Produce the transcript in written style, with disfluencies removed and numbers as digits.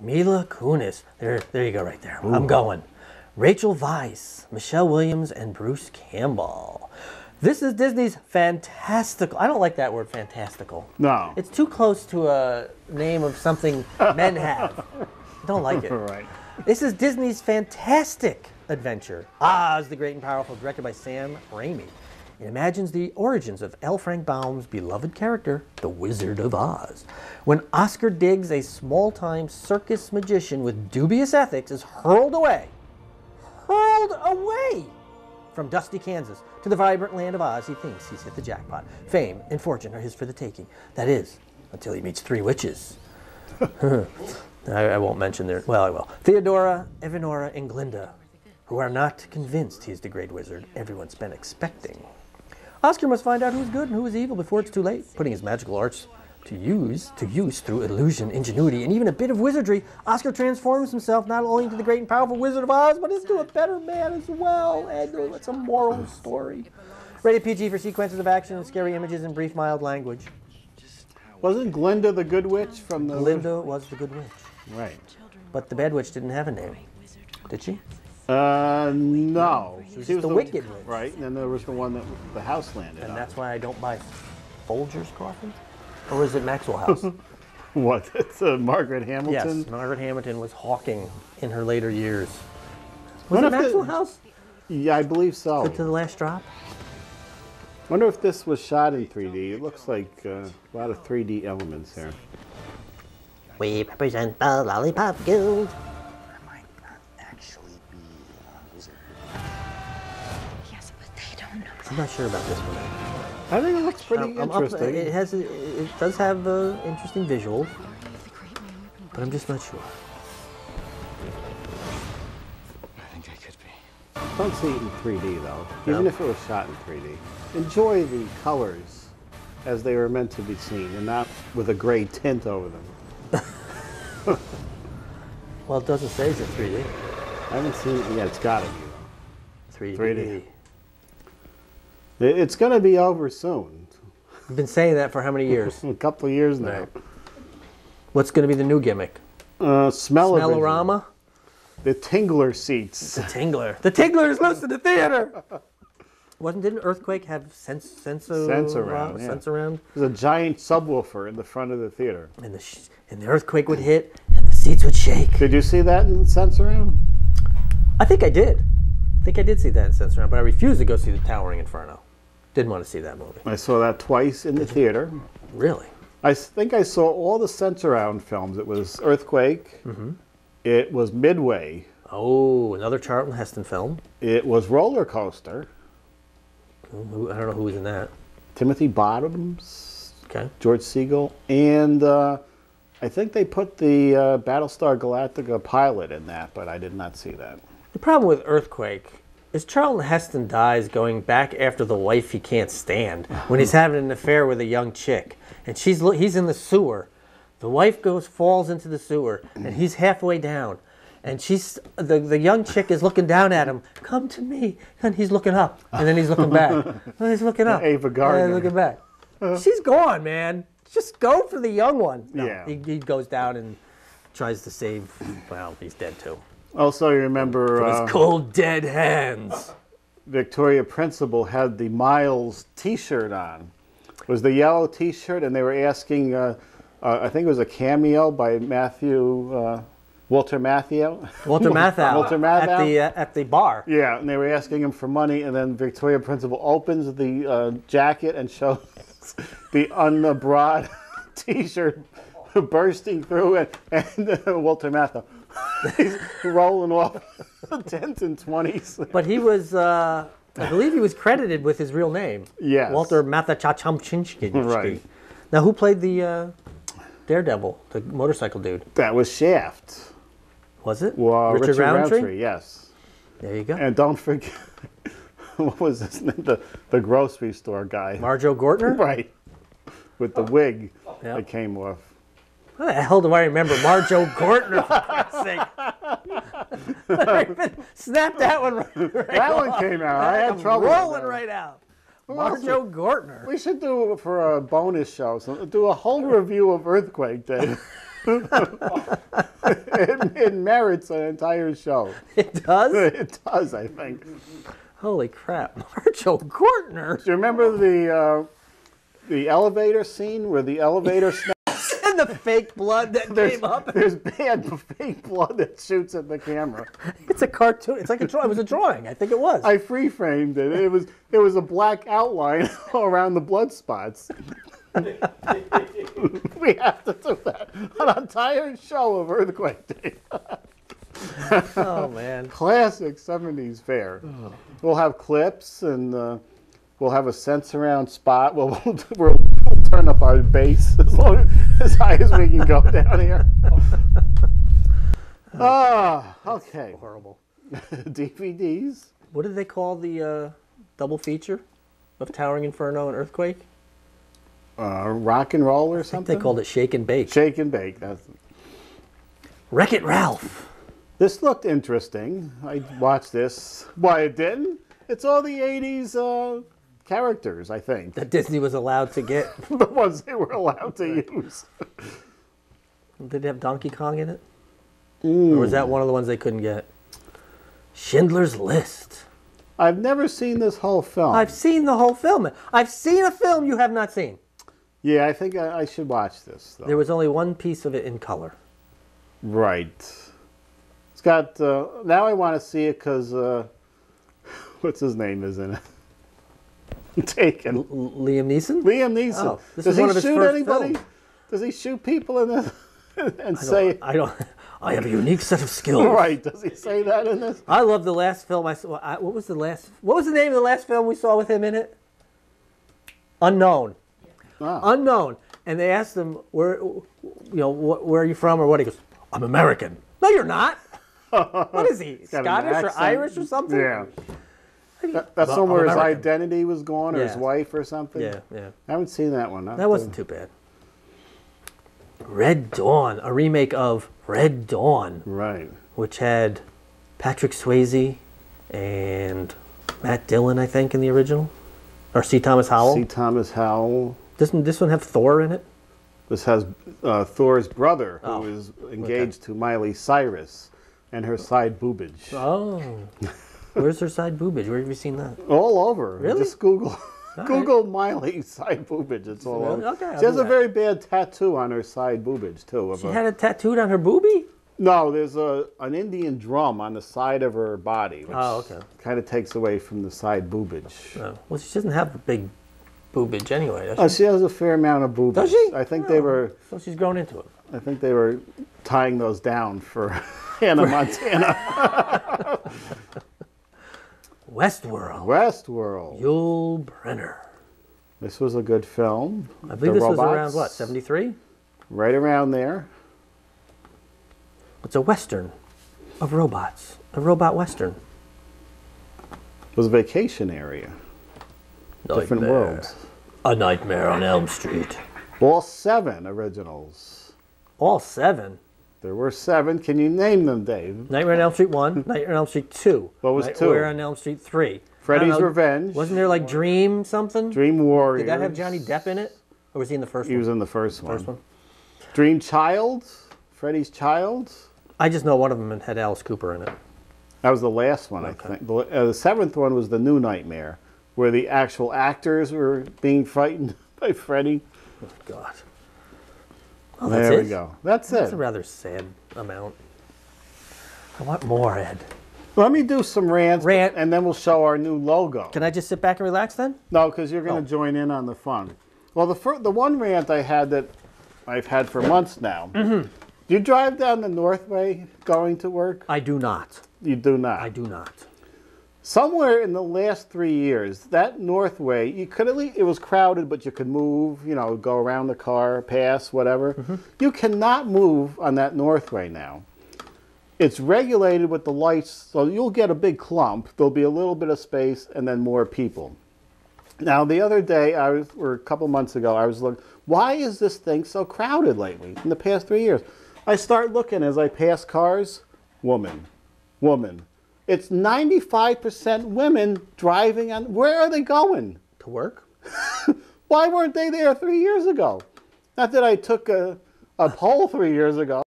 Mila Kunis. There you go right there. Ooh. I'm going. Rachel Weisz, Michelle Williams, and Bruce Campbell. This is Disney's fantastical. I don't like that word, fantastical. No. It's too close to a name of something men have. I don't like it. Right. This is Disney's fantastic adventure. Oz the Great and Powerful, directed by Sam Raimi. It imagines the origins of L. Frank Baum's beloved character, the Wizard of Oz. When Oscar Diggs, a small-time circus magician with dubious ethics, is hurled away from dusty Kansas to the vibrant land of Oz, he thinks he's hit the jackpot. Fame and fortune are his for the taking. That is, until he meets 3 witches. I won't mention their... Well, I will. Theodora, Evanora, and Glinda, who are not convinced he's the great wizard everyone's been expecting. Oscar must find out who's good and who is evil before it's too late. Putting his magical arts to use through illusion, ingenuity, and even a bit of wizardry, Oscar transforms himself not only into the great and powerful Wizard of Oz, but into a better man as well. And it's a moral story. Rated PG for sequences of action and scary images in brief, mild language. Wasn't Glinda the good witch from the... Glinda was the good witch. Right. But the bad witch didn't have a name. Did she? No. She was the wicked witch. Right, and then there was the one that the house landed And on. that's why I don't buy Folger's coffee? Or is it Maxwell House? What? It's Margaret Hamilton? Yes, Margaret Hamilton was hawking in her later years. Was it Maxwell House? Yeah, I believe so. To the last drop? Wonder if this was shot in 3D. It looks like a lot of 3D elements here. We represent the Lollipop Guild. I might not actually be a wizard. Yes, but they don't know. I'm not sure about this one. I think it looks pretty interesting. It does have interesting visuals, but I'm just not sure. I think I could be. Don't see it in 3D though, No. even if it was shot in 3D. Enjoy the colors as they were meant to be seen, and not with a gray tint over them. Well, it doesn't say it's in 3D. I haven't seen it yet. It's got to be though. 3D. It's going to be over soon. You've been saying that for how many years? A couple of years now. Right. What's going to be the new gimmick? Smell-o-vision. The Tingler seats. The Tingler. The Tingler is loose in the theater! Didn't Earthquake have SENSURROUND? Yeah. SENSURROUND? There's a giant subwoofer in the front of the theater. And the earthquake would hit, and the seats would shake. Did you see that in SENSURROUND? I think I did. I think I did see that in SENSURROUND, but I refused to go see the Towering Inferno. Didn't want to see that movie. I saw that twice in the theater. Really? I think I saw all the SENSURROUND films. It was Earthquake. Mm-hmm. It was Midway. Oh, another Charlton Heston film. It was Roller Coaster. I don't know who was in that. Timothy Bottoms. Okay. George Segal. And I think they put the Battlestar Galactica pilot in that, but I did not see that. The problem with Earthquake is Charlton Heston dies going back after the wife he can't stand when he's having an affair with a young chick. And he's in the sewer. The wife falls into the sewer, and he's halfway down. And the young chick is looking down at him. Come to me. And he's looking up. And then he's looking back. And he's looking up. Ava Gardner. And looking back. She's gone, man. Just go for the young one. No, Yeah. He goes down and tries to save... Well, he's dead too. Also, you remember... From his cold, dead hands. Victoria Principal had the Miles T-shirt on. It was the yellow T-shirt, and they were asking... I think it was a cameo by Walter Matthau. Walter Matthau. At the bar. Yeah, and they were asking him for money, and then Victoria Principal opens the jacket and shows the unbroad T-shirt bursting through, and Walter Matthau, he's rolling off 10s and 20s. But he was, I believe he was credited with his real name. Yes. Walter Matthau. Right. Now, who played the Daredevil, the motorcycle dude? That was Shaft. Was it? Richard Roundtree? Yes. There you go. And don't forget, what was his name? The grocery store guy. Marjo Gortner? Right. With the wig that came off. How the hell do I remember Marjo Gortner, for Christ's sake? Snap that one right That one came out. I had trouble. Rolling right out. Marjo Gortner. We should do for a bonus show. So do a whole review of Earthquake, Dave. it merits an entire show. It does? It does, I think. Holy crap. Marjo Gortner. Do you remember the elevator scene where the elevator snaps? And the fake blood that came up. There's bad fake blood that shoots at the camera. It's a cartoon. It's like a drawing. It was a drawing. I think it was. I free-framed it. It was a black outline around the blood spots. We have to do that. An entire show of Earthquake Day. Oh, man. Classic 70s fare. We'll have clips and we'll have a SENSURROUND spot. We'll turn up our bass as high as we can go down here. Okay. Horrible. DVDs. What did they call the double feature of Towering Inferno and Earthquake? Rock and roll or something? They called it Shake and Bake. Shake and Bake. That's... Wreck-It Ralph. This looked interesting. I watched this. Why, it didn't? It's all the 80s characters, I think. That Disney was allowed to get. The ones they were allowed to use. Did it have Donkey Kong in it? Or was that one of the ones they couldn't get? Schindler's List. I've never seen this whole film. I've seen the whole film. I've seen a film you have not seen. Yeah, I think I should watch this, though. There was only one piece of it in color. Right. It's got... now I want to see it because... what's his name is in it? Taken. Liam Neeson? Liam Neeson. Oh, this Does is he one of his shoot first anybody? films. Does he shoot people in this? And say... I have a unique set of skills. Right. Does he say that in this? I love the last film I saw. What was the name of the last film we saw with him in it? Unknown. Ah. Unknown. And they asked him, where are you from or what? He goes, I'm American. No, you're not. What is he? Got an Scottish or accent. Irish or something? Yeah. That's one where his identity was gone, or his Yeah. wife or something? Yeah. I haven't seen that one. That wasn't too bad. Red Dawn, a remake of Red Dawn. Right. Which had Patrick Swayze and Matt Dillon, I think, in the original. Or C. Thomas Howell. C. Thomas Howell. Doesn't this one have Thor in it? This has Thor's brother, who is engaged to Miley Cyrus, and her side boobage. Oh. Where's her side boobage? Where have you seen that? All over. Really? Just Google. All Google Miley side boobage. It's all over. Okay, She has a very bad tattoo on her side boobage, too. She had it tattooed on her boobie? No, there's an Indian drum on the side of her body, which kind of takes away from the side boobage. Oh. Well, she doesn't have a big boobage anyway, does she? She has a fair amount of boobage. Does she? I think they were... So she's grown into it. I think they were tying those down for Hannah Montana. Westworld. Westworld. Yul Brynner. This was a good film. I believe this was around, what, 73? Right around there. It's a Western of robots. A robot Western. It was a vacation area. Different worlds. A Nightmare on Elm Street. All 7 originals. All 7? There were 7. Can you name them, Dave? Nightmare on Elm Street 1, Nightmare on Elm Street 2. What was 2? Nightmare on Elm Street 3. Freddy's Revenge. Wasn't there like Dream something? Dream Warriors. Did that have Johnny Depp in it? Or was he in the first one? He was in the first one. First one? Dream Child. Freddy's Child. I just know one of them had Alice Cooper in it. That was the last one, I think. The 7th one was the New Nightmare, where the actual actors were being frightened by Freddy. Oh, God. Oh, there we go. That's it. That's a rather sad amount. I want more, Ed. Let me do some rants, and then we'll show our new logo. Can I just sit back and relax then? No, because you're going to join in on the fun. Well, the one rant I had that I've had for months now. Do you drive down the Northway going to work? I do not. You do not? I do not. Somewhere in the last 3 years, that Northway, you could at least, it was crowded, but you could move, go around the car, pass, whatever. You cannot move on that Northway now. It's regulated with the lights, so you'll get a big clump. There'll be a little bit of space and then more people. Now, the other day, or a couple months ago, I was looking, why is this thing so crowded lately in the past 3 years? I start looking as I pass cars, woman. It's 95% women driving on, where are they going? To work? Why weren't they there 3 years ago? Not that I took a poll 3 years ago.